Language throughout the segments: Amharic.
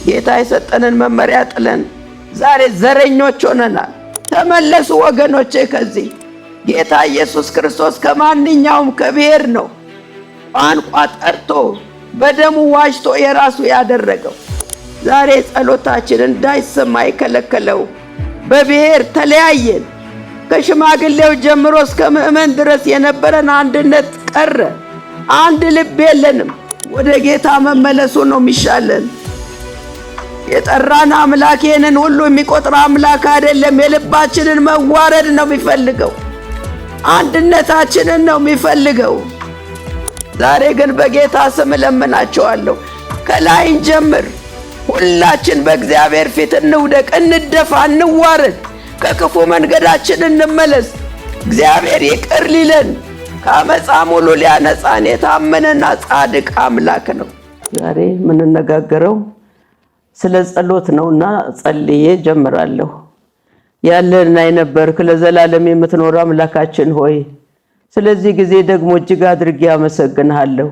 ጌታ የሰጠንን መመሪያ ጥለን ዛሬ ዘረኞች ሆነናል። ተመለሱ ወገኖቼ ከዚህ። ጌታ ኢየሱስ ክርስቶስ ከማንኛውም ከብሔር ነው ቋንቋ ጠርቶ በደሙ ዋጅቶ የራሱ ያደረገው። ዛሬ ጸሎታችን እንዳይሰማ የከለከለው በብሔር ተለያየን። ከሽማግሌው ጀምሮ እስከ ምእመን ድረስ የነበረን አንድነት ቀረ። አንድ ልብ የለንም። ወደ ጌታ መመለሱ ነው የሚሻለን። የጠራን አምላክ ይህንን ሁሉ የሚቆጥር አምላክ አይደለም። የልባችንን መዋረድ ነው የሚፈልገው። አንድነታችንን ነው የሚፈልገው። ዛሬ ግን በጌታ ስም እለምናቸዋለሁ፣ ከላይ እንጀምር። ሁላችን በእግዚአብሔር ፊት እንውደቅ፣ እንደፋ፣ እንዋረድ፣ ከክፉ መንገዳችን እንመለስ። እግዚአብሔር ይቅር ሊለን ከአመፃ ሙሉ ሊያነጻን የታመነና ጻድቅ አምላክ ነው። ዛሬ የምንነጋገረው ስለ ጸሎት ነውና ጸልዬ ጀምራለሁ። ያለና የነበርክ ለዘላለም የምትኖር አምላካችን ሆይ ስለዚህ ጊዜ ደግሞ እጅግ አድርጌ አመሰግንሃለሁ።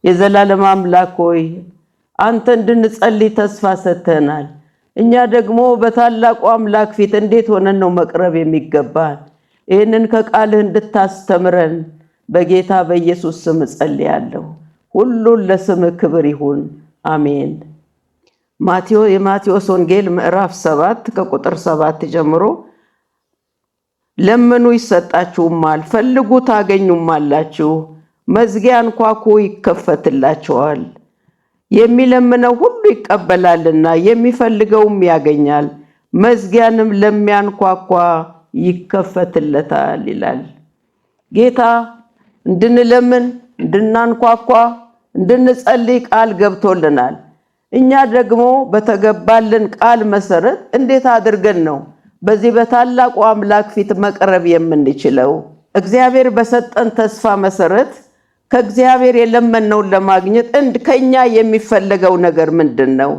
የዘላለም አምላክ ሆይ አንተ እንድንጸልይ ተስፋ ሰጥተናል። እኛ ደግሞ በታላቁ አምላክ ፊት እንዴት ሆነን ነው መቅረብ የሚገባን? ይህንን ከቃልህ እንድታስተምረን በጌታ በኢየሱስ ስም ጸልያለሁ። ሁሉን ለስምህ ክብር ይሁን፣ አሜን። የማቴዎስ ወንጌል ምዕራፍ 7 ከቁጥር 7 ጀምሮ ለምኑ ይሰጣችሁማል፣ ፈልጉ ታገኙማላችሁ፣ መዝጊያ አንኳኩ ይከፈትላችኋል። የሚለምነው ሁሉ ይቀበላልና የሚፈልገውም ያገኛል፣ መዝጊያንም ለሚያንኳኳ ይከፈትለታል ይላል። ጌታ እንድንለምን፣ እንድናንኳኳ፣ እንድንጸልይ ቃል ገብቶልናል። እኛ ደግሞ በተገባልን ቃል መሰረት እንዴት አድርገን ነው በዚህ በታላቁ አምላክ ፊት መቅረብ የምንችለው? እግዚአብሔር በሰጠን ተስፋ መሰረት ከእግዚአብሔር የለመነውን ለማግኘት ከኛ የሚፈለገው ነገር ምንድን ነው?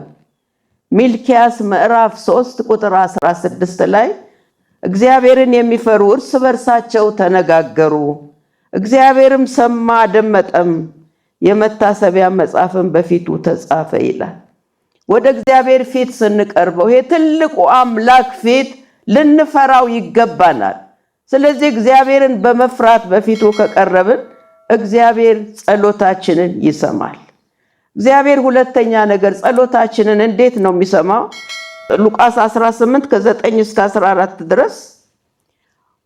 ሚልክያስ ምዕራፍ 3 ቁጥር 16 ላይ እግዚአብሔርን የሚፈሩ እርስ በርሳቸው ተነጋገሩ፣ እግዚአብሔርም ሰማ አደመጠም፣ የመታሰቢያ መጽሐፍን በፊቱ ተጻፈ ይላል። ወደ እግዚአብሔር ፊት ስንቀርበው ይሄ ትልቁ አምላክ ፊት ልንፈራው ይገባናል። ስለዚህ እግዚአብሔርን በመፍራት በፊቱ ከቀረብን እግዚአብሔር ጸሎታችንን ይሰማል። እግዚአብሔር ሁለተኛ ነገር ጸሎታችንን እንዴት ነው የሚሰማው? ሉቃስ 18 ከ9 እስከ 14 ድረስ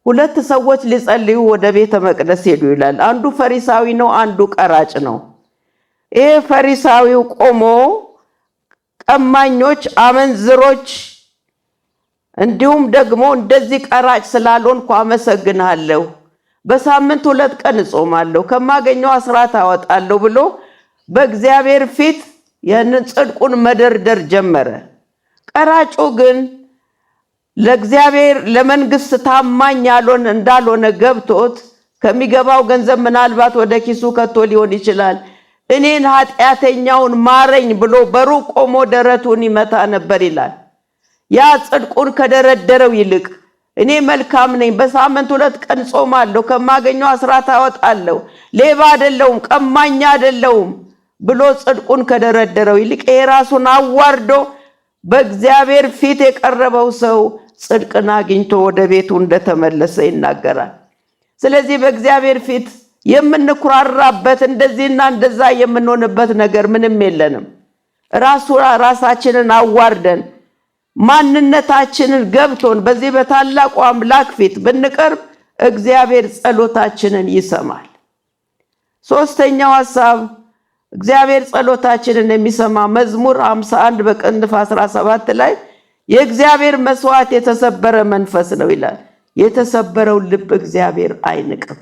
ሁለት ሰዎች ሊጸልዩ ወደ ቤተ መቅደስ ሄዱ ይላል። አንዱ ፈሪሳዊ ነው፣ አንዱ ቀራጭ ነው። ይሄ ፈሪሳዊው ቆሞ ቀማኞች፣ አመንዝሮች እንዲሁም ደግሞ እንደዚህ ቀራጭ ስላልሆንኩ አመሰግናለሁ፣ በሳምንት 2 ቀን እጾማለሁ፣ ከማገኘው አስራት አወጣለሁ ብሎ በእግዚአብሔር ፊት ያንን ጽድቁን መደርደር ጀመረ። ቀራጩ ግን ለእግዚአብሔር ለመንግስት ታማኝ እንዳልሆነ ገብቶት ከሚገባው ገንዘብ ምናልባት ወደ ኪሱ ከቶ ሊሆን ይችላል፣ እኔን ኃጢአተኛውን ማረኝ ብሎ በሩቅ ቆሞ ደረቱን ይመታ ነበር ይላል። ያ ጽድቁን ከደረደረው ይልቅ እኔ መልካም ነኝ፣ በሳምንት 2 ቀን ጾማለሁ፣ ከማገኘው አስራት አወጣለሁ፣ ሌባ አይደለሁም፣ ቀማኛ አይደለሁም ብሎ ጽድቁን ከደረደረው ይልቅ የራሱን አዋርዶ በእግዚአብሔር ፊት የቀረበው ሰው ጽድቅን አግኝቶ ወደ ቤቱ እንደተመለሰ ይናገራል። ስለዚህ በእግዚአብሔር ፊት የምንኩራራበት እንደዚህና እንደዛ የምንሆንበት ነገር ምንም የለንም። ራሳችንን አዋርደን ማንነታችንን ገብቶን በዚህ በታላቁ አምላክ ፊት ብንቀርብ እግዚአብሔር ጸሎታችንን ይሰማል። ሶስተኛው ሐሳብ እግዚአብሔር ጸሎታችንን የሚሰማ መዝሙር 51 በቅንፍ 17 ላይ የእግዚአብሔር መስዋዕት የተሰበረ መንፈስ ነው ይላል። የተሰበረው ልብ እግዚአብሔር አይንቅም።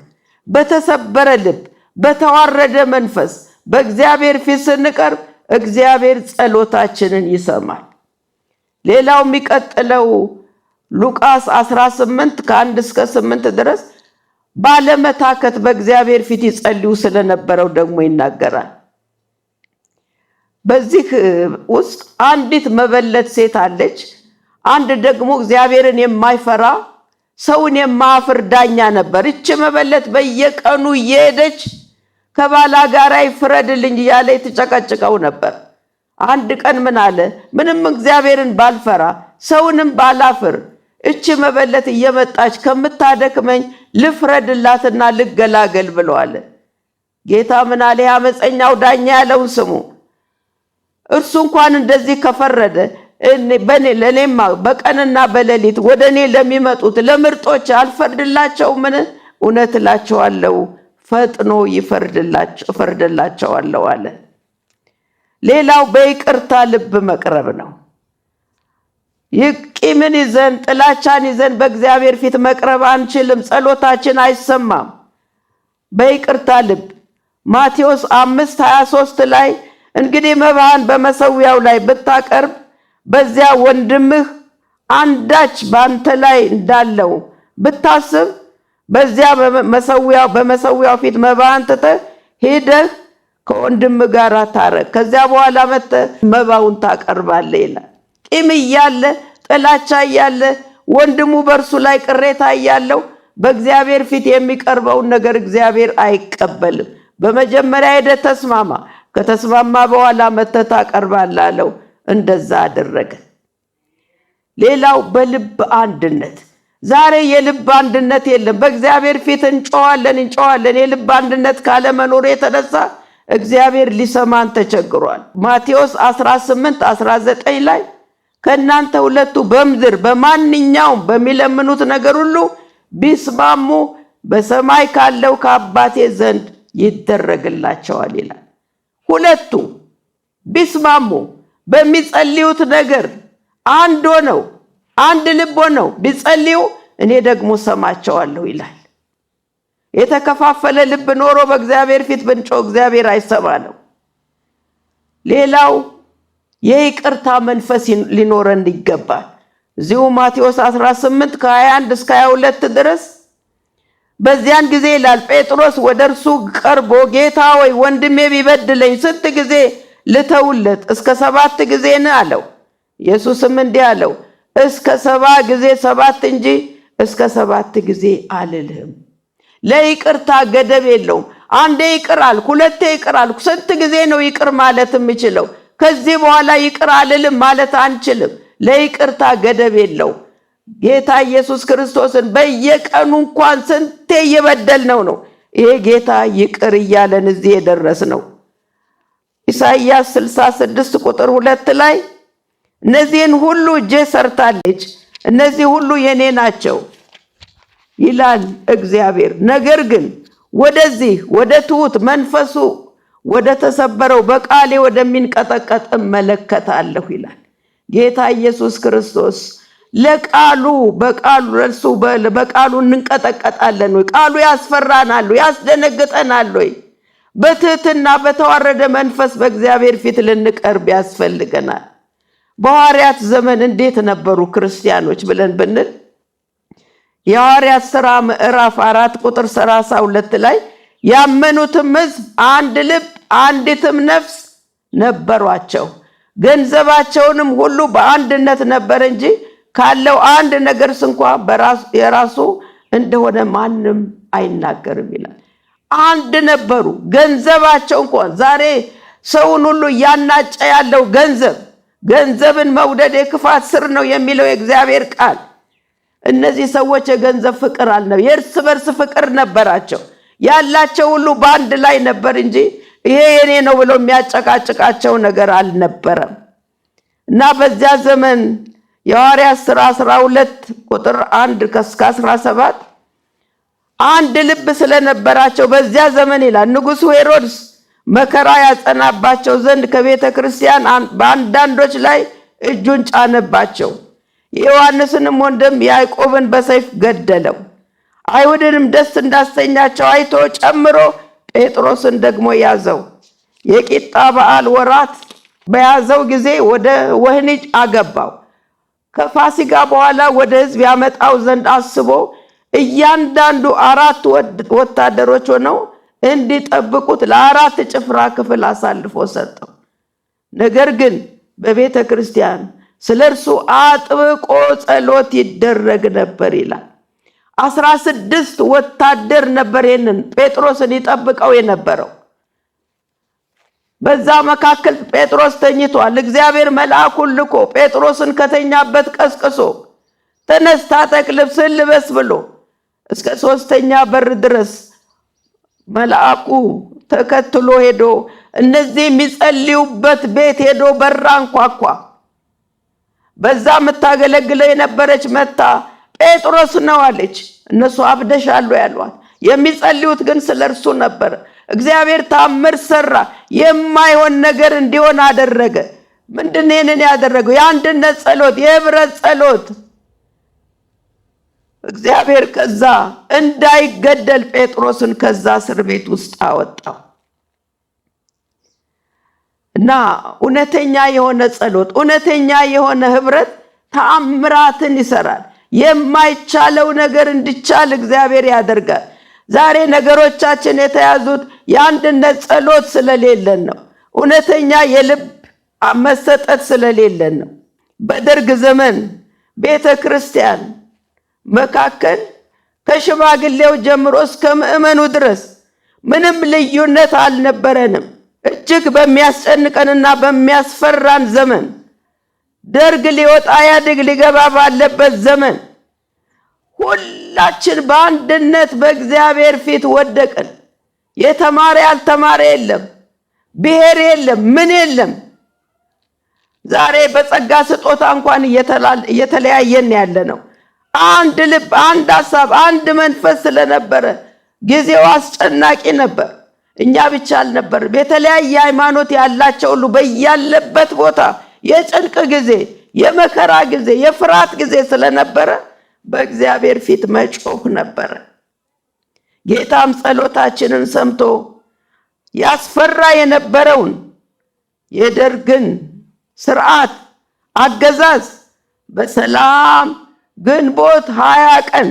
በተሰበረ ልብ በተዋረደ መንፈስ በእግዚአብሔር ፊት ስንቀርብ እግዚአብሔር ጸሎታችንን ይሰማል። ሌላው የሚቀጥለው ሉቃስ 18 ከ1 እስከ 8 ድረስ ባለመታከት በእግዚአብሔር ፊት ይጸልዩ ስለነበረው ደግሞ ይናገራል። በዚህ ውስጥ አንዲት መበለት ሴት አለች። አንድ ደግሞ እግዚአብሔርን የማይፈራ ሰውን የማያፍር ዳኛ ነበር። እቺ መበለት በየቀኑ እየሄደች ከባላ ጋር ይፍረድልኝ እያለ ትጨቀጭቀው ነበር። አንድ ቀን ምን አለ? ምንም እግዚአብሔርን ባልፈራ ሰውንም ባላፍር እቺ መበለት እየመጣች ከምታደክመኝ ልፍረድላትና ልገላገል ብሎ አለ። ጌታ ምን አለ? አመፀኛው ዳኛ ያለውን ስሙ። እርሱ እንኳን እንደዚህ ከፈረደ ለኔማ በቀንና በሌሊት ወደኔ ለሚመጡት ለምርጦች አልፈርድላቸውምን? እውነት እላቸዋለሁ ፈጥኖ ይፈርድላቸዋለሁ አለ። ሌላው በይቅርታ ልብ መቅረብ ነው። ቂምን ይዘን ጥላቻን ይዘን በእግዚአብሔር ፊት መቅረብ አንችልም። ጸሎታችን አይሰማም። በይቅርታ ልብ ማቴዎስ 5:23 ላይ እንግዲህ መባህን በመሰዊያው ላይ ብታቀርብ በዚያ ወንድምህ አንዳች ባንተ ላይ እንዳለው ብታስብ በዚያ በመሰዊያው ፊት መባህን ትተህ ሄደህ ከወንድም ጋር ታረቅ፣ ከዚያ በኋላ መጥተህ መባውን ታቀርባለህ ይላል። ቂም እያለ ጥላቻ እያለ ወንድሙ በእርሱ ላይ ቅሬታ እያለው በእግዚአብሔር ፊት የሚቀርበውን ነገር እግዚአብሔር አይቀበልም። በመጀመሪያ ሄደህ ተስማማ፣ ከተስማማ በኋላ መጥተህ ታቀርባለህ አለው። እንደዛ አደረገ። ሌላው በልብ አንድነት። ዛሬ የልብ አንድነት የለም። በእግዚአብሔር ፊት እንጮዋለን። የልብ አንድነት ካለመኖር የተነሳ እግዚአብሔር ሊሰማን ተቸግሯል። ማቴዎስ 18:19 ላይ ከእናንተ ሁለቱ በምድር በማንኛውም በሚለምኑት ነገር ሁሉ ቢስማሙ በሰማይ ካለው ከአባቴ ዘንድ ይደረግላቸዋል ይላል። ሁለቱ ቢስማሙ በሚጸልዩት ነገር አንድ ሆነው አንድ ልብ ሆነው ቢጸልዩ እኔ ደግሞ ሰማቸዋለሁ ይላል። የተከፋፈለ ልብ ኖሮ በእግዚአብሔር ፊት ብንጮህ እግዚአብሔር አይሰማንም። ሌላው የይቅርታ መንፈስ ሊኖረን ይገባል። እዚሁ ማቴዎስ 18:21 እስከ 22 ድረስ በዚያን ጊዜ ይላል ጴጥሮስ ወደ እርሱ ቀርቦ ጌታ ሆይ ወንድሜ ቢበድለኝ ስንት ጊዜ ልተውለት? እስከ 7 ጊዜ ነው አለው። ኢየሱስም እንዲህ አለው እስከ 7 ጊዜ 7 እንጂ እስከ 7 ጊዜ አልልህም። ለይቅርታ ገደብ የለውም። አንዴ ይቅር አልኩ፣ ሁለቴ ይቅር አልኩ፣ ስንት ጊዜ ነው ይቅር ማለት የምችለው? ከዚህ በኋላ ይቅር አልልም ማለት አንችልም። ለይቅርታ ገደብ የለውም። ጌታ ኢየሱስ ክርስቶስን በየቀኑ እንኳን ስንቴ እየበደልነው ነው ይሄ ጌታ ይቅር እያለን እዚህ የደረስነው። ኢሳይያስ 66:2 ላይ እነዚህን ሁሉ እጄ ሰርታለች፣ እነዚህ ሁሉ የኔ ናቸው ይላል እግዚአብሔር። ነገር ግን ወደዚህ ወደ ትሁት መንፈሱ ወደ ተሰበረው በቃሌ ወደሚንቀጠቀጥ እመለከታለሁ ይላል ጌታ ኢየሱስ ክርስቶስ። በቃሉ እንንቀጠቀጣለን ወይ? ቃሉ ያስፈራናል ወይ? ያስደነግጠናል ወይ? በትህትና በተዋረደ መንፈስ በእግዚአብሔር ፊት ልንቀርብ ያስፈልገናል። በሐዋርያት ዘመን እንዴት ነበሩ ክርስቲያኖች ብለን ብንል የሐዋርያት ሥራ ምዕራፍ 4:32 ላይ ያመኑትም ሕዝብ አንድ ልብ አንዲትም ነፍስ ነበሯቸው፣ ገንዘባቸውንም ሁሉ በአንድነት ነበር እንጂ ካለው አንድ ነገር እንኳን የራሱ እንደሆነ ማንም አይናገርም ይላል። አንድ ነበሩ። ገንዘባቸው እንኳን ዛሬ ሰውን ሁሉ እያናጨ ያለው ገንዘብን መውደድ የክፋት ስር ነው የሚለው የእግዚአብሔር ቃል። እነዚህ ሰዎች የገንዘብ ፍቅር አልነበረ፣ የእርስ በርስ ፍቅር ነበራቸው። ያላቸው ሁሉ በአንድ ላይ ነበር እንጂ ይሄ የኔ ነው ብሎ የሚያጨቃጭቃቸው ነገር አልነበረም። እና በዚያ ዘመን የሐዋርያት ሥራ 12:1-17 አንድ ልብ ስለነበራቸው በዚያ ዘመን ይላል ንጉሡ ሄሮድስ መከራ ያጸናባቸው ዘንድ ከቤተ ክርስቲያን በአንዳንዶች ላይ እጁን ጫነባቸው። የዮሐንስንም ወንድም ያዕቆብን በሰይፍ ገደለው። አይሁድንም ደስ እንዳሰኛቸው አይቶ ጨምሮ ጴጥሮስን ደግሞ ያዘው። የቂጣ በዓል ወራት በያዘው ጊዜ ወደ ወህኒ አገባው። ከፋሲካ በኋላ ወደ ሕዝብ ያመጣው ዘንድ አስቦ እያንዳንዱ 4 ወታደሮች ሆነው እንዲጠብቁት ለ4 ጭፍራ ክፍል አሳልፎ ሰጠው። ነገር ግን በቤተ ክርስቲያን ስለ እርሱ አጥብቆ ጸሎት ይደረግ ነበር ይላል። 16 ወታደር ነበር ይህንን ጴጥሮስን ይጠብቀው የነበረው። በዛ መካከል ጴጥሮስ ተኝቷል። እግዚአብሔር መልአኩን ልኮ ጴጥሮስን ከተኛበት ቀስቅሶ ተነስ፣ ታጠቅ፣ ልብስህን ልበስ ብሎ እስከ 3ኛ በር ድረስ መልአኩ ተከትሎ ሄዶ እነዚህ የሚጸልዩበት ቤት ሄዶ በር አንኳኳ። በዛ የምታገለግለው የነበረች መታ ጴጥሮስ ነው አለች። እነሱ አብደሻሉ ያሏት፣ የሚጸልዩት ግን ስለርሱ ነበር። እግዚአብሔር ታምር ሰራ፣ የማይሆን ነገር እንዲሆን አደረገ። ምንድነው ይሄንን ያደረገው? የአንድነት ጸሎት፣ የህብረት ጸሎት። እግዚአብሔር ከዛ እንዳይገደል ጴጥሮስን ከዛ እስር ቤት ውስጥ አወጣው እና እውነተኛ የሆነ ጸሎት፣ እውነተኛ የሆነ ህብረት ተአምራትን ይሰራል። የማይቻለው ነገር እንዲቻል እግዚአብሔር ያደርጋል። ዛሬ ነገሮቻችን የተያዙት የአንድነት ጸሎት ስለሌለን ነው። እውነተኛ የልብ መሰጠት ስለሌለን ነው። በደርግ ዘመን ቤተክርስቲያን መካከል ከሽማግሌው ጀምሮ እስከ ምእመኑ ድረስ ምንም ልዩነት አልነበረንም። እጅግ በሚያስጨንቀንና በሚያስፈራን ዘመን፣ ደርግ ሊወጣ ኢህአዴግ ሊገባ ባለበት ዘመን ሁላችን በአንድነት በእግዚአብሔር ፊት ወደቅን። የተማረ ያልተማረ የለም፣ ብሔር የለም፣ ምን የለም። ዛሬ በጸጋ ስጦታ እንኳን እየተለያየን ያለ ነው። አንድ ልብ፣ አንድ ሐሳብ፣ አንድ መንፈስ ስለነበረ ጊዜው አስጨናቂ ነበር። እኛ ብቻ አልነበር፣ በተለያየ ሃይማኖት ያላቸው ሁሉ በያለበት ቦታ የጭንቅ ጊዜ፣ የመከራ ጊዜ፣ የፍርሃት ጊዜ ስለነበረ በእግዚአብሔር ፊት መጮህ ነበር። ጌታም ጸሎታችንን ሰምቶ ያስፈራ የነበረውን የደርግን ስርዓት አገዛዝ በሰላም ግንቦት 20 ቀን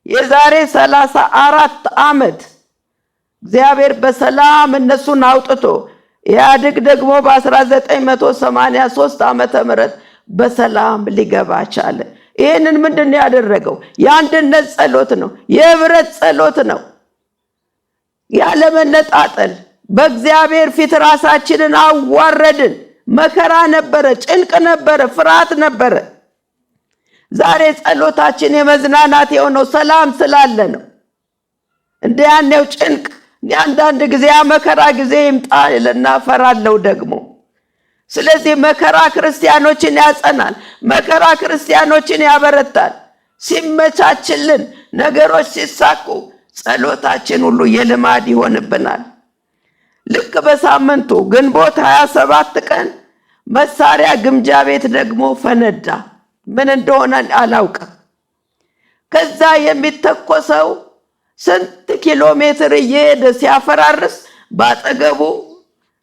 የዛሬ 34 ዓመት እግዚአብሔር በሰላም እነሱን አውጥቶ ኢህአዴግ ደግሞ በ1983 ዓመተ ምህረት በሰላም ሊገባ ቻለ። ይሄንን ምንድነው ያደረገው? የአንድነት ጸሎት ነው፣ የህብረት ጸሎት ነው። ያለ መነጣጠል በእግዚአብሔር ፊት ራሳችንን አዋረድን። መከራ ነበረ፣ ጭንቅ ነበረ፣ ፍርሃት ነበረ። ዛሬ ጸሎታችን የመዝናናት የሆነው ሰላም ስላለ ነው። እንደ ያኔው ጭንቅ አንዳንድ ጊዜ መከራ ጊዜ ይምጣ ይልና ፈራለው ደግሞ። ስለዚህ መከራ ክርስቲያኖችን ያጸናል፣ መከራ ክርስቲያኖችን ያበረታል። ሲመቻችልን፣ ነገሮች ሲሳኩ ጸሎታችን ሁሉ የልማድ ይሆንብናል። ልክ በሳምንቱ ግንቦት 27 ቀን መሳሪያ ግምጃ ቤት ደግሞ ፈነዳ። ምን እንደሆነ አላውቅም። ከዛ የሚተኮሰው ስንት ኪሎ ሜትር እየሄደ ሲያፈራርስ ባጠገቡ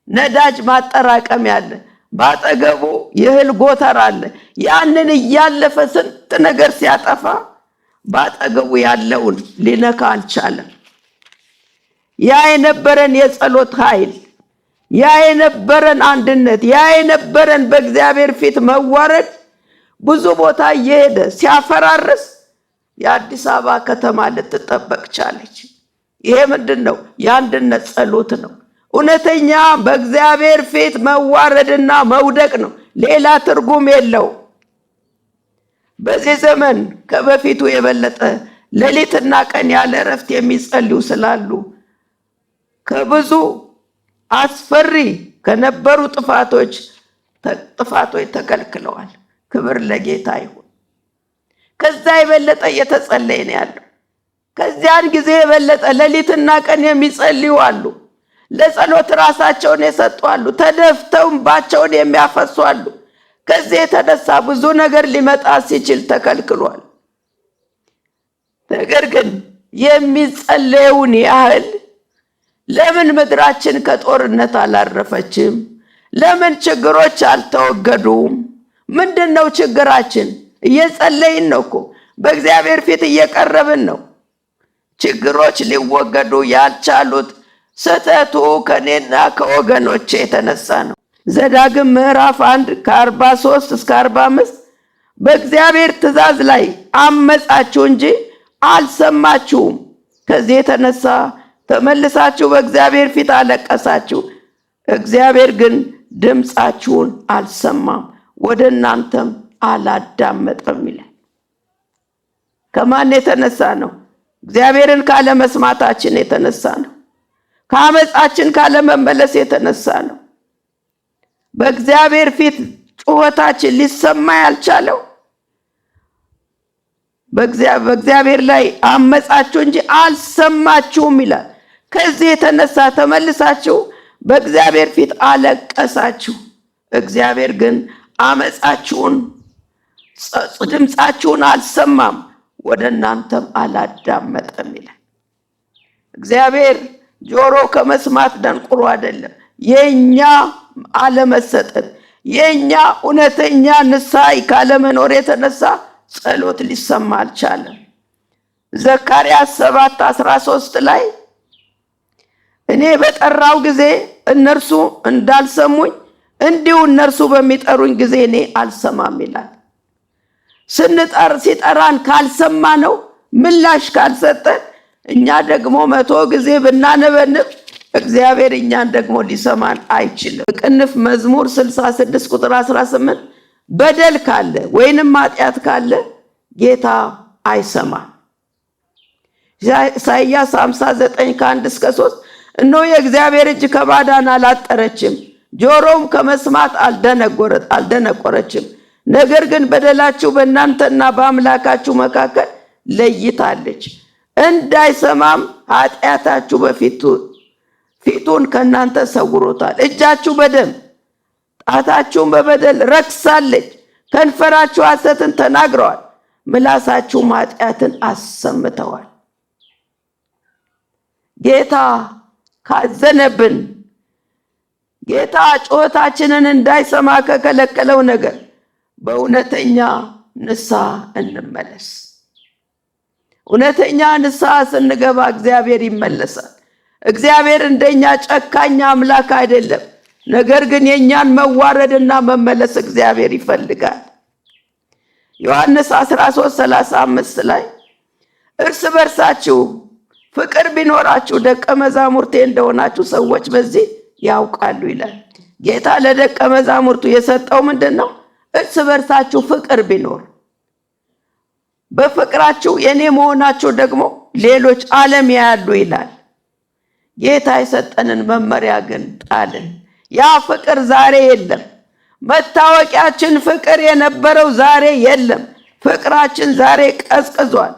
ነዳጅ ማጠራቀም ያለ፣ ባጠገቡ የእህል ጎተራ አለ። ያንን እያለፈ ስንት ነገር ሲያጠፋ ባጠገቡ ያለውን ሊነካ አልቻለም። ያ የነበረን የጸሎት ኃይል፣ ያ የነበረን አንድነት፣ ያ የነበረን በእግዚአብሔር ፊት መዋረድ ብዙ ቦታ እየሄደ ሲያፈራርስ የአዲስ አበባ ከተማ ልትጠበቅ ቻለች። ይሄ ምንድነው? የአንድነት ጸሎት ነው። እውነተኛ በእግዚአብሔር ፊት መዋረድና መውደቅ ነው። ሌላ ትርጉም የለው። በዚህ ዘመን ከበፊቱ የበለጠ ሌሊትና ቀን ያለ እረፍት የሚጸልዩ ስላሉ ከብዙ አስፈሪ ከነበሩ ጥፋቶች ተከልክለዋል። ክብር ለጌታ ይሁን። ከዛ የበለጠ እየተጸለየ ነው ያለው። ከዚያን ጊዜ የበለጠ ሌሊትና ቀን የሚጸልዩ አሉ። ለጸሎት ራሳቸውን የሰጡ አሉ። ተደፍተው እንባቸውን የሚያፈሱ አሉ። ከዚህ የተነሳ ብዙ ነገር ሊመጣ ሲችል ተከልክሏል። ነገር ግን የሚጸለየውን ያህል ለምን ምድራችን ከጦርነት አላረፈችም? ለምን ችግሮች አልተወገዱም? ምንድነው ችግራችን? እየጸለይን ነው እኮ፣ በእግዚአብሔር ፊት እየቀረብን ነው። ችግሮች ሊወገዱ ያልቻሉት ስህተቱ ከኔና ከወገኖቼ የተነሳ ነው። ዘዳግም ምዕራፍ 1 ከ43 እስከ 45 በእግዚአብሔር ትእዛዝ ላይ አመጻችሁ እንጂ አልሰማችሁም። ከዚህ የተነሳ ተመልሳችሁ በእግዚአብሔር ፊት አለቀሳችሁ፣ እግዚአብሔር ግን ድምፃችሁን አልሰማም፣ ወደ እናንተም አላዳመጠም ይላል። ከማን የተነሳ ነው? እግዚአብሔርን ካለመስማታችን የተነሳ ነው። ከአመፃችን ካለመመለስ የተነሳ ነው። በእግዚአብሔር ፊት ጩኸታችን ሊሰማ ያልቻለው በእግዚአብሔር ላይ አመፃችሁ እንጂ አልሰማችሁም ይላል። ከዚህ የተነሳ ተመልሳችሁ በእግዚአብሔር ፊት አለቀሳችሁ። እግዚአብሔር ግን አመፃችሁን ድምፃችሁን አልሰማም፣ ወደ እናንተም አላዳመጠም ይላል። እግዚአብሔር ጆሮ ከመስማት ደንቁሮ አይደለም። የኛ አለመሰጠት፣ የኛ እውነተኛ ንስሐ ካለመኖር የተነሳ ጸሎት ሊሰማ አልቻለም። ዘካርያስ 7:13 ላይ እኔ በጠራው ጊዜ እነርሱ እንዳልሰሙኝ እንዲሁ እነርሱ በሚጠሩኝ ጊዜ እኔ አልሰማም ይላል። ሲጠራን ካልሰማ ነው ምላሽ ካልሰጠን እኛ ደግሞ 100 ጊዜ ብናነበንብ እግዚአብሔር እኛን ደግሞ ሊሰማን አይችልም። ቅንፍ መዝሙር 66 ቁጥር 18 በደል ካለ ወይንም ኃጢአት ካለ ጌታ አይሰማም። ኢሳይያስ 59:1-3 እነሆ የእግዚአብሔር እጅ ከማዳን አላጠረችም፣ ጆሮም ከመስማት አልደነቆረችም። ነገር ግን በደላችሁ በእናንተና በአምላካችሁ መካከል ለይታለች፣ እንዳይሰማም ኃጢአታችሁ ፊቱን ከእናንተ ሰውሮታል። እጃችሁ በደም ጣታችሁም በበደል ረክሳለች። ከንፈራችሁ ሐሰትን ተናግረዋል፣ ምላሳችሁም ኃጢአትን አሰምተዋል። ጌታ ካዘነብን፣ ጌታ ጩኸታችንን እንዳይሰማ ከከለከለው ነገር በእውነተኛ ንስሐ እንመለስ። እውነተኛ ንስሐ ስንገባ እግዚአብሔር ይመለሳል። እግዚአብሔር እንደኛ ጨካኝ አምላክ አይደለም። ነገር ግን የኛን መዋረድና መመለስ እግዚአብሔር ይፈልጋል። ዮሐንስ 13:35 ላይ እርስ በርሳችሁ ፍቅር ቢኖራችሁ ደቀ መዛሙርቴ እንደሆናችሁ ሰዎች በዚህ ያውቃሉ ይላል። ጌታ ለደቀ መዛሙርቱ የሰጠው ምንድነው? እርስ በርሳችሁ ፍቅር ቢኖር፣ በፍቅራችሁ የኔ መሆናችሁ ደግሞ ሌሎች ዓለም ያያሉ ይላል። ጌታ የሰጠንን መመሪያ ግን ጣልን። ያ ፍቅር ዛሬ የለም። መታወቂያችን ፍቅር የነበረው ዛሬ የለም። ፍቅራችን ዛሬ ቀዝቅዟል።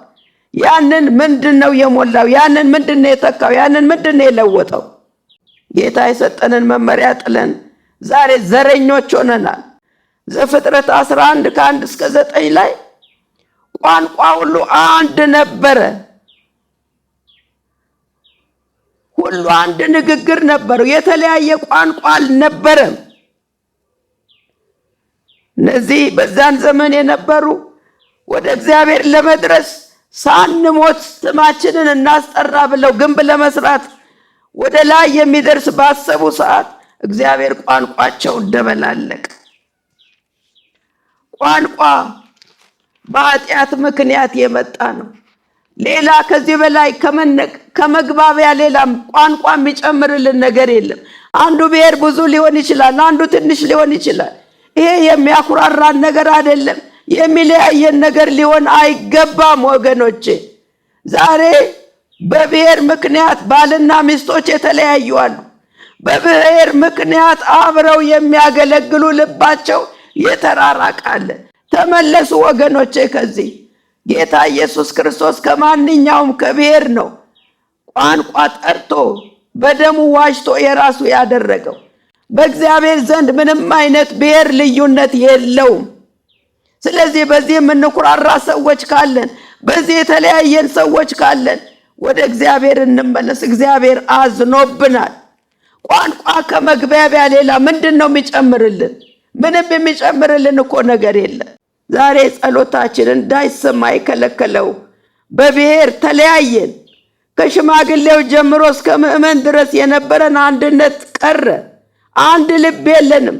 ያንን ምንድነው የሞላው? ያንን ምንድነው የተካው? ያንን ምንድነው የለወጠው? ጌታ የሰጠንን መመሪያ ጥለን ዛሬ ዘረኞች ሆነናል። ዘፍጥረት 11:1-9 ላይ ቋንቋ ሁሉ አንድ ነበረ፣ ሁሉ አንድ ንግግር ነበረው፣ የተለያየ ቋንቋ አልነበረም። እነዚህ በዛን ዘመን የነበሩ ወደ እግዚአብሔር ለመድረስ ሳንሞት ስማችንን እናስጠራ ብለው ግንብ ለመስራት ወደ ላይ የሚደርስ ባሰቡ ሰዓት እግዚአብሔር ቋንቋቸውን ደበላለቀ። ቋንቋ በኃጢአት ምክንያት የመጣ ነው። ሌላ ከዚህ በላይ ከመግባቢያ ሌላ ቋንቋ የሚጨምርልን ነገር የለም። አንዱ ብሔር ብዙ ሊሆን ይችላል፣ አንዱ ትንሽ ሊሆን ይችላል። ይሄ የሚያኩራራን ነገር አይደለም። የሚለያየን ነገር ሊሆን አይገባም ወገኖቼ። ዛሬ በብሔር ምክንያት ባልና ሚስቶች የተለያዩ አሉ። በብሔር ምክንያት አብረው የሚያገለግሉ ልባቸው የተራራቃለ። ተመለሱ ወገኖቼ። ከዚህ ጌታ ኢየሱስ ክርስቶስ ከማንኛውም ከብሔር ነው ቋንቋ ጠርቶ በደሙ ዋጅቶ የራሱ ያደረገው። በእግዚአብሔር ዘንድ ምንም አይነት ብሔር ልዩነት የለውም። ስለዚህ በዚህ የምንኩራራ ሰዎች ካለን፣ በዚህ የተለያየን ሰዎች ካለን ወደ እግዚአብሔር እንመለስ። እግዚአብሔር አዝኖብናል። ቋንቋ ከመግባቢያ ሌላ ምንድነው የሚጨምርልን? ምንም የሚጨምርልን እኮ ነገር የለም። ዛሬ ጸሎታችን እንዳይሰማ የከለከለው በብሔር ተለያየን። ከሽማግሌው ጀምሮ እስከ ምእመን ድረስ የነበረን አንድነት ቀረ። አንድ ልብ የለንም።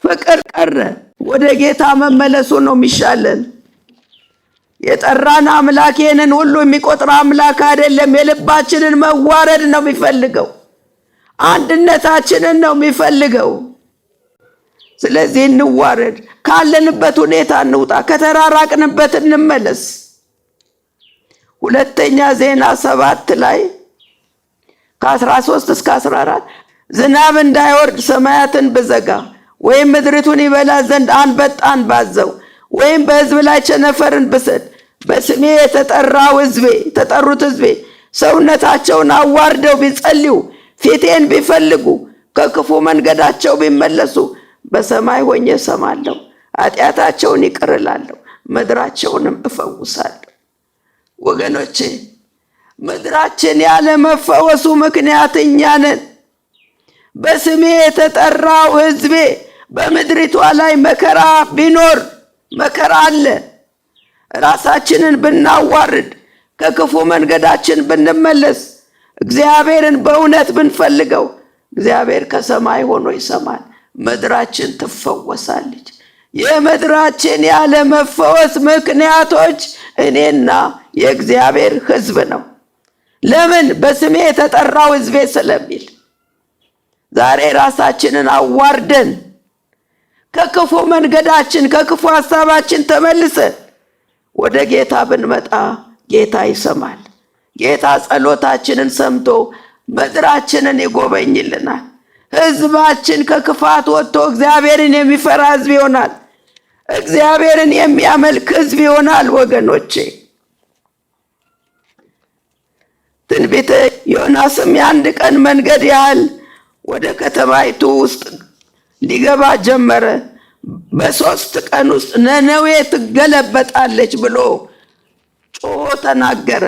ፍቅር ቀረ። ወደ ጌታ መመለሱ ነው የሚሻለን። የጠራን አምላክ ይህንን ሁሉ የሚቆጥር አምላክ አይደለም። የልባችንን መዋረድ ነው የሚፈልገው። አንድነታችንን ነው የሚፈልገው። ስለዚህ እንዋረድ፣ ካለንበት ሁኔታ እንውጣ፣ ከተራራቅንበት እንመለስ። ሁለተኛ ዜና 7 ላይ ከ13 እስከ 14 ዝናብ እንዳይወርድ ሰማያትን ብዘጋ ወይም ምድሪቱን ይበላ ዘንድ አንበጣን ባዘው ወይም በሕዝብ ላይ ቸነፈርን ብሰድ በስሜ የተጠሩት ሕዝቤ ሰውነታቸውን አዋርደው ቢጸልዩ ፊቴን ቢፈልጉ ከክፉ መንገዳቸው ቢመለሱ በሰማይ ሆኜ እሰማለሁ፣ ኃጢአታቸውን ይቅር እላለሁ፣ ምድራቸውንም እፈውሳለሁ። ወገኖቼ ምድራችን ያለ መፈወሱ ምክንያት እኛ ነን። በስሜ የተጠራው ሕዝቤ በምድሪቷ ላይ መከራ ቢኖር መከራ አለ። ራሳችንን ብናዋርድ ከክፉ መንገዳችን ብንመለስ እግዚአብሔርን በእውነት ብንፈልገው እግዚአብሔር ከሰማይ ሆኖ ይሰማል፣ ምድራችን ትፈወሳለች። የምድራችን ያለ መፈወስ ምክንያቶች እኔና የእግዚአብሔር ሕዝብ ነው። ለምን? በስሜ የተጠራው ሕዝቤ ስለሚል። ዛሬ ራሳችንን አዋርደን ከክፉ መንገዳችን ከክፉ ሐሳባችን ተመልሰን ወደ ጌታ ብንመጣ ጌታ ይሰማል። ጌታ ጸሎታችንን ሰምቶ ምድራችንን ይጎበኝልናል። ሕዝባችን ከክፋት ወጥቶ እግዚአብሔርን የሚፈራ ሕዝብ ይሆናል። እግዚአብሔርን የሚያመልክ ሕዝብ ይሆናል። ወገኖቼ ትንቢተ ዮናስም የ1 ቀን መንገድ ያህል ወደ ከተማይቱ ውስጥ ሊገባ ጀመረ። በ3 ቀን ውስጥ ነነዌ ትገለበጣለች ብሎ ጮሆ ተናገረ።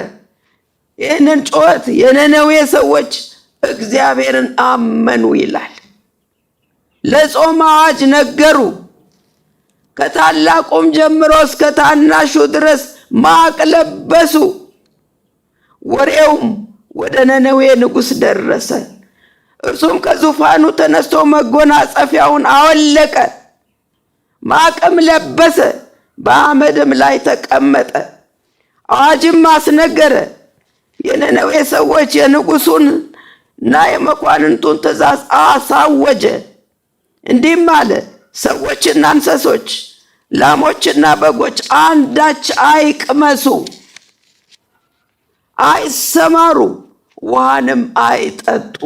ይህንን ጮኸት የነነዌ ሰዎች እግዚአብሔርን አመኑ ይላል። ለጾም አዋጅ ነገሩ። ከታላቁም ጀምሮ እስከ ታናሹ ድረስ ማቅ ለበሱ። ወሬውም ወደ ነነዌ ንጉሥ ደረሰ። እርሱም ከዙፋኑ ተነስቶ መጎናጸፊያውን አወለቀ፣ ማቅም ለበሰ፣ በአመድም ላይ ተቀመጠ። አዋጅም አስነገረ። የነነዌ ሰዎች የንጉሡንና የመኳንንቱን ትእዛዝ አሳወጀ። እንዲህም አለ፣ ሰዎችና እንስሶች፣ ላሞችና በጎች አንዳች አይቅመሱ፣ አይሰማሩ፣ ውሃንም አይጠጡ።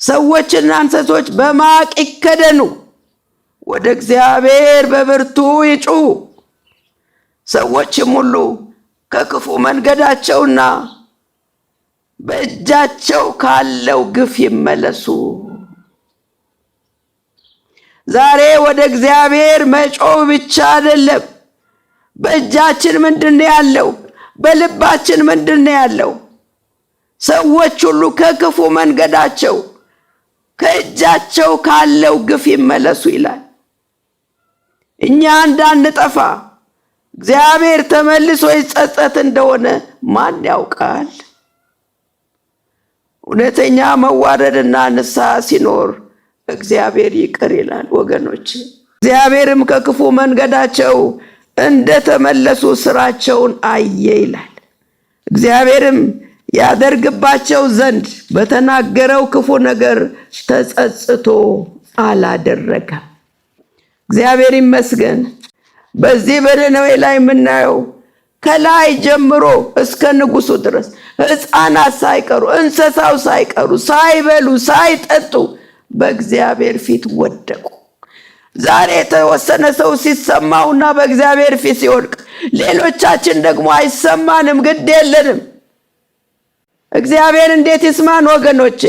ሰዎችና እንስሶች በማቅ ይከደኑ፣ ወደ እግዚአብሔር በብርቱ ይጩሁ። ሰዎችም ሁሉ ከክፉ መንገዳቸውና በእጃቸው ካለው ግፍ ይመለሱ። ዛሬ ወደ እግዚአብሔር መጮህ ብቻ አይደለም። በእጃችን ምንድነው ያለው? በልባችን ምንድነው ያለው? ሰዎች ሁሉ ከክፉ መንገዳቸው ከእጃቸው ካለው ግፍ ይመለሱ ይላል። እኛ እንዳንጠፋ እግዚአብሔር ተመልሶ ይጸጸት እንደሆነ ማን ያውቃል? እውነተኛ መዋረድና ንስሐ ሲኖር እግዚአብሔር ይቅር ይላል። ወገኖች እግዚአብሔርም ከክፉ መንገዳቸው እንደተመለሱ ስራቸውን አየ ይላል። እግዚአብሔርም ያደርግባቸው ዘንድ በተናገረው ክፉ ነገር ተጸጽቶ አላደረገም። እግዚአብሔር ይመስገን። በዚህ በነነዌ ላይ የምናየው ከላይ ጀምሮ እስከ ንጉሱ ድረስ ሕፃናት ሳይቀሩ እንስሳው ሳይቀሩ ሳይበሉ ሳይጠጡ በእግዚአብሔር ፊት ወደቁ። ዛሬ የተወሰነ ሰው ሲሰማውና በእግዚአብሔር ፊት ሲወድቅ፣ ሌሎቻችን ደግሞ አይሰማንም፣ ግድ የለንም። እግዚአብሔር እንዴት ይስማን ወገኖቼ?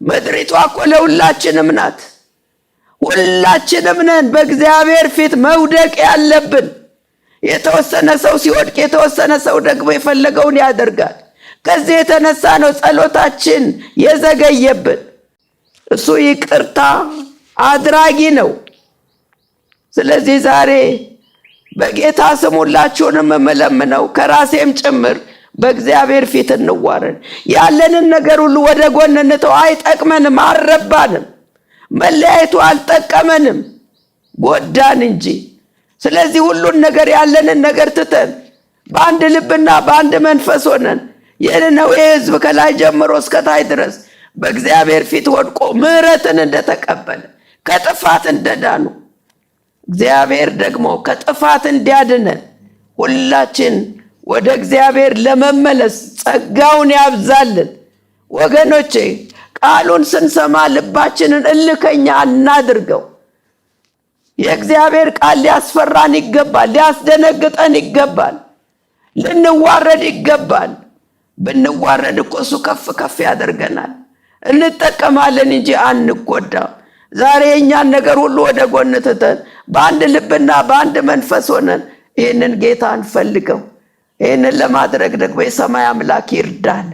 ምድሪቷ እኮ ለሁላችንም ናት። ሁላችንም ነን በእግዚአብሔር ፊት መውደቅ ያለብን። የተወሰነ ሰው ሲወድቅ፣ የተወሰነ ሰው ደግሞ የፈለገውን ያደርጋል። ከዚህ የተነሳ ነው ጸሎታችን የዘገየብን። እሱ ይቅርታ አድራጊ ነው። ስለዚህ ዛሬ በጌታ ስም ሁላችሁንም የምለምነው ከራሴም ጭምር በእግዚአብሔር ፊት እንዋረድ። ያለንን ነገር ሁሉ ወደ ጎን እንተው። አይጠቅመንም፣ አልረባንም። መለያየቱ አልጠቀመንም፣ ጎዳን እንጂ። ስለዚህ ሁሉን ነገር ያለንን ነገር ትተን በአንድ ልብና በአንድ መንፈስ ሆነን የነነዌ ሕዝብ ከላይ ጀምሮ እስከ ታች ድረስ በእግዚአብሔር ፊት ወድቆ ምሕረትን እንደተቀበለ ከጥፋት እንደዳኑ እግዚአብሔር ደግሞ ከጥፋት እንዲያድነን ሁላችን ወደ እግዚአብሔር ለመመለስ ጸጋውን ያብዛልን። ወገኖቼ ቃሉን ስንሰማ ልባችንን እልከኛ እናድርገው። የእግዚአብሔር ቃል ሊያስፈራን ይገባል፣ ሊያስደነግጠን ይገባል፣ ልንዋረድ ይገባል። ብንዋረድ እኮ እሱ ከፍ ከፍ ያደርገናል፣ እንጠቀማለን እንጂ አንጎዳም። ዛሬ የእኛን ነገር ሁሉ ወደ ጎን ትተን በአንድ ልብና በአንድ መንፈስ ሆነን ይህንን ጌታ እንፈልገው። ይህንን ለማድረግ ደግሞ የሰማይ አምላክ ይርዳን።